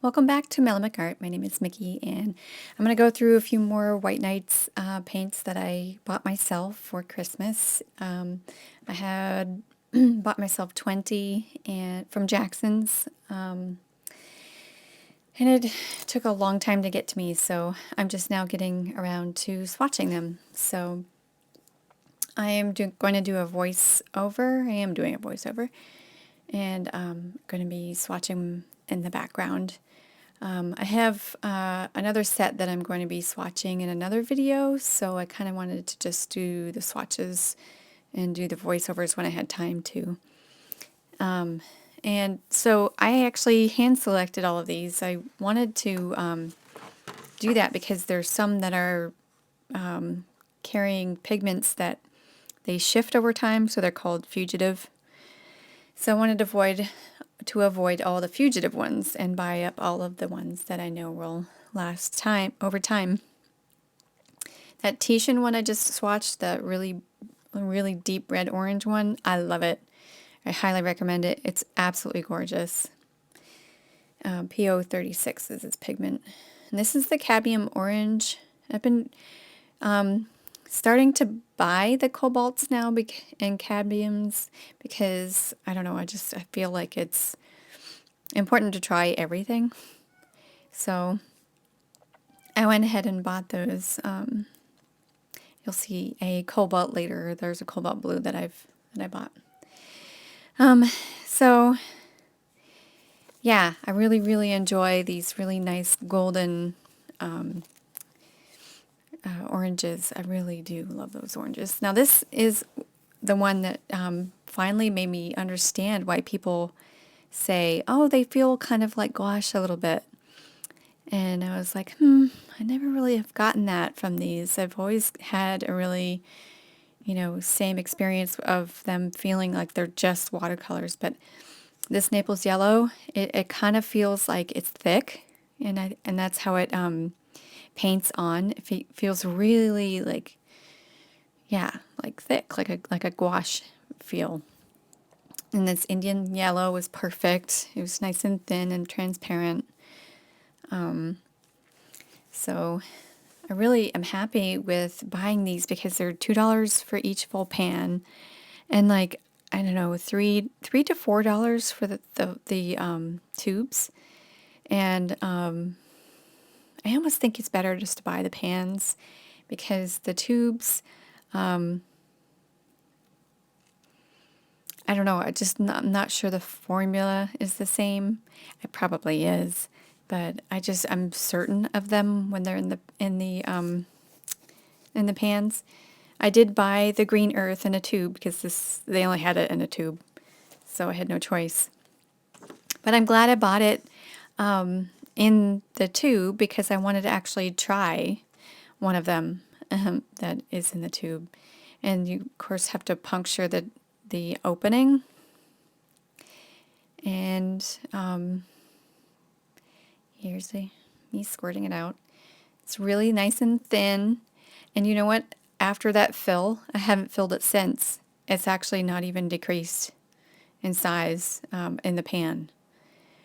Welcome back to Melamic Art. My name is Mickey, and I'm going to go through a few more White Nights paints that I bought myself for Christmas. I had bought myself 20 from Jackson's, and it took a long time to get to me, so I'm just now getting around to swatching them. So I am going to do a voiceover. I am doing a voiceover, and I'm going to be swatching in the background. I have another set that I'm going to be swatching in another video, so I kind of wanted to just do the swatches and do the voiceovers when I had time to. And so I actually hand selected all of these. I wanted to do that because there's some that are carrying pigments that they shift over time, so they're called fugitive. So I wanted to avoid all the fugitive ones and buy up all of the ones that I know will last over time. That Titian one I just swatched, that really deep red orange one, I love it. I highly recommend it. It's absolutely gorgeous. PO36 is its pigment. And this is the cadmium orange. I've been starting to buy the cobalts now and cadmiums because, I don't know, I feel like it's important to try everything. So I went ahead and bought those. You'll see a cobalt later. There's a cobalt blue that I bought. So yeah, I really enjoy these really nice golden oranges. I really do love those oranges. Now this is the one that finally made me understand why people say, oh, they feel kind of like gouache a little bit. And I was like, I never really have gotten that from these. I've always had a really, same experience of them feeling like they're just watercolors. But this Naples yellow, it kind of feels like it's thick, and that's how it paints on. It feels really like thick, like a gouache feel. And this Indian yellow was perfect. It was nice and thin and transparent. So I really am happy with buying these because they're $2 for each full pan, and I don't know, $3 to $4 for the tubes. And I almost think it's better just to buy the pans because the tubes, I don't know, I'm not sure the formula is the same. It probably is, but I'm certain of them when they're in the pans. I did buy the green earth in a tube because they only had it in a tube, so I had no choice. But I'm glad I bought it in the tube because I wanted to actually try one of them that is in the tube. And you, of course, have to puncture the opening. And here's me squirting it out. It's really nice and thin. And you know what? After that fill, I haven't filled it since. It's actually not even decreased in size in the pan,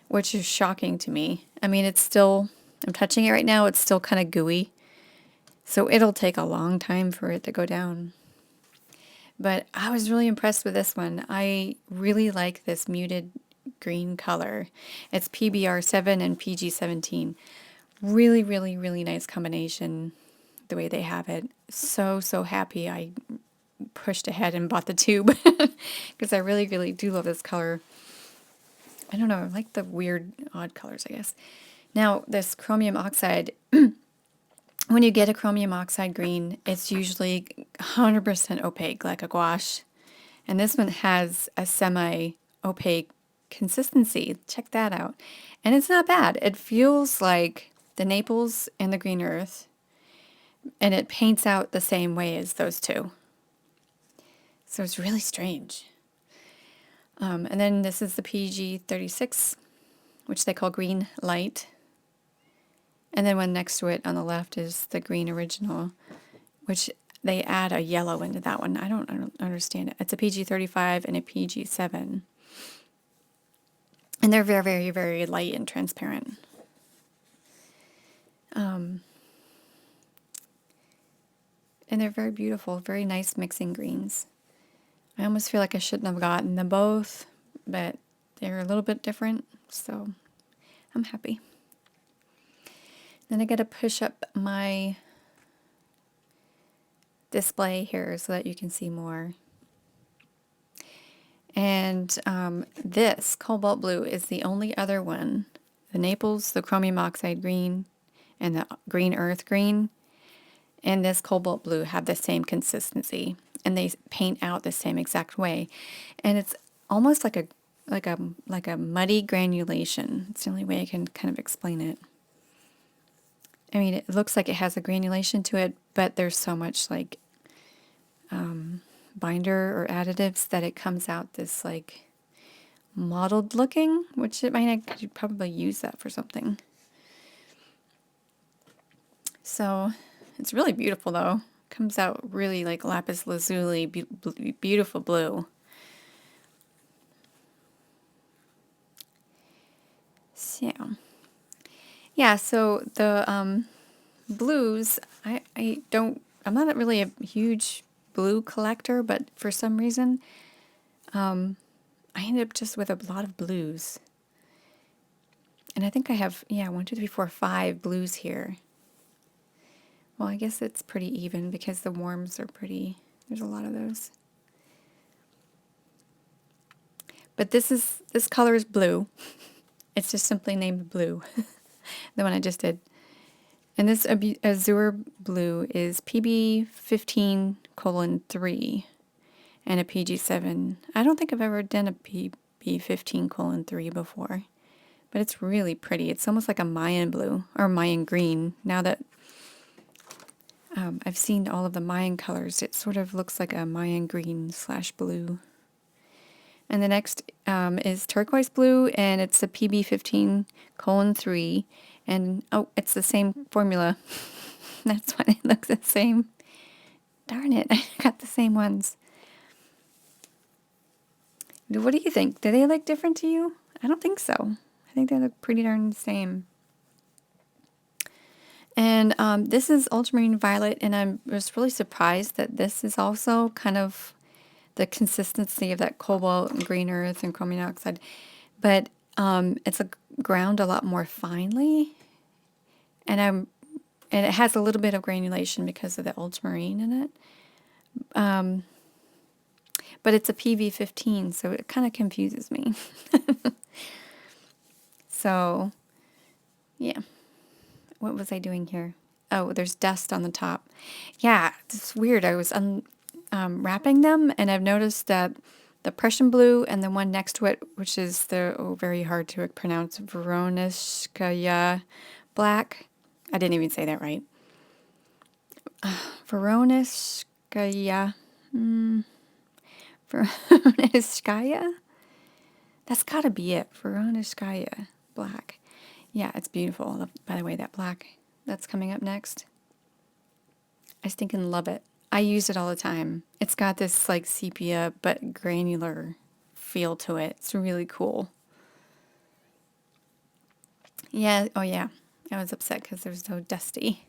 which is shocking to me. I mean, I'm touching it right now, it's still kind of gooey. So it'll take a long time for it to go down. But I was really impressed with this one. I really like this muted green color. It's PBR7 and PG17. Really nice combination, the way they have it. So happy I pushed ahead and bought the tube because I really do love this color. I don't know, I like the weird, odd colors, I guess. Now, this chromium oxide, when you get a chromium oxide green, it's usually 100% opaque, like a gouache. And this one has a semi-opaque consistency. Check that out. And it's not bad. It feels like the Naples and the green earth, and it paints out the same way as those two. So it's really strange. And then this is the PG36, which they call green light. And then one next to it on the left is the green original, which they add a yellow into that one. I don't understand it. It's a PG35 and a PG7. And they're very light and transparent. And they're very beautiful, very nice mixing greens. I almost feel like I shouldn't have gotten them both, but they're a little bit different, so I'm happy. Then I got to push up my display here so that you can see more. And this cobalt blue is the only other one. The Naples, the chromium oxide green, and the green earth green, and this cobalt blue have the same consistency, and they paint out the same exact way. And it's almost like a muddy granulation. It's the only way I can kind of explain it. I mean, it looks like it has a granulation to it, but there's so much like binder or additives that it comes out this like mottled looking, which it might, I could probably use that for something. So it's really beautiful though. Comes out really like lapis lazuli, beautiful blue. So yeah, so the blues, I'm not really a huge blue collector, but for some reason, I ended up just with a lot of blues. And I think I have, 1, 2, 3, 4, 5 blues here. Well, I guess it's pretty even because the warms are pretty, there's a lot of those. But this color is blue. It's just simply named blue, the one I just did. And this azure blue is PB15:3 and a PG7. I don't think I've ever done a PB15:3 before, but it's really pretty. It's almost like a Mayan blue or Mayan green. Now that I've seen all of the Mayan colors, it sort of looks like a Mayan green / blue. And the next is turquoise blue, and it's a PB15:3. And, oh, it's the same formula. That's why it looks the same. Darn it, I got the same ones. What do you think? Do they look different to you? I don't think so. I think they look pretty darn the same. And this is ultramarine violet, and I was really surprised that this is also kind of the consistency of that cobalt and green earth and chromium oxide, but it's ground a lot more finely, and it has a little bit of granulation because of the ultramarine in it. But it's a PV15, so it kind of confuses me. So, yeah. What was I doing here? Oh, there's dust on the top. Yeah, it's weird. I was wrapping them, and I've noticed that the Prussian blue and the one next to it, which is the very hard to pronounce, Voronezhskaya black. I didn't even say that right. Voronezhskaya. Voronezhskaya? That's got to be it. Voronezhskaya black. Yeah, it's beautiful. By the way, that black that's coming up next, I stinking love it. I use it all the time. It's got this like sepia but granular feel to it. It's really cool. Yeah, oh yeah. I was upset because it was so dusty.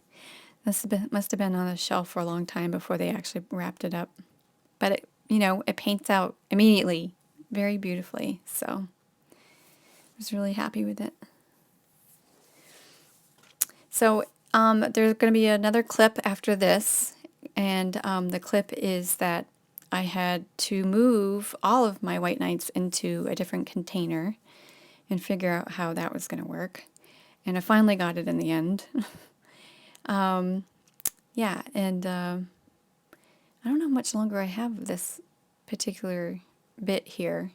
This must have been on the shelf for a long time before they actually wrapped it up. But it, it paints out immediately very beautifully. So I was really happy with it. So there's going to be another clip after this, and the clip is that I had to move all of my white knights into a different container and figure out how that was going to work. And I finally got it in the end. Yeah, and I don't know how much longer I have this particular bit here.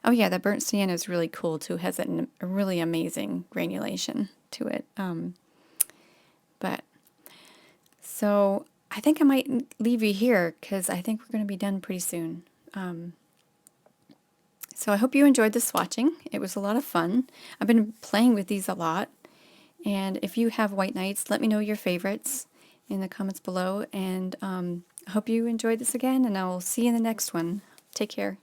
Oh yeah, the burnt sienna is really cool too. It has a really amazing granulation to it. But so I think I might leave you here because I think we're going to be done pretty soon. So I hope you enjoyed this swatching. It was a lot of fun. I've been playing with these a lot. And if you have white knights, let me know your favorites in the comments below. And I hope you enjoyed this again, and I will see you in the next one. Take care.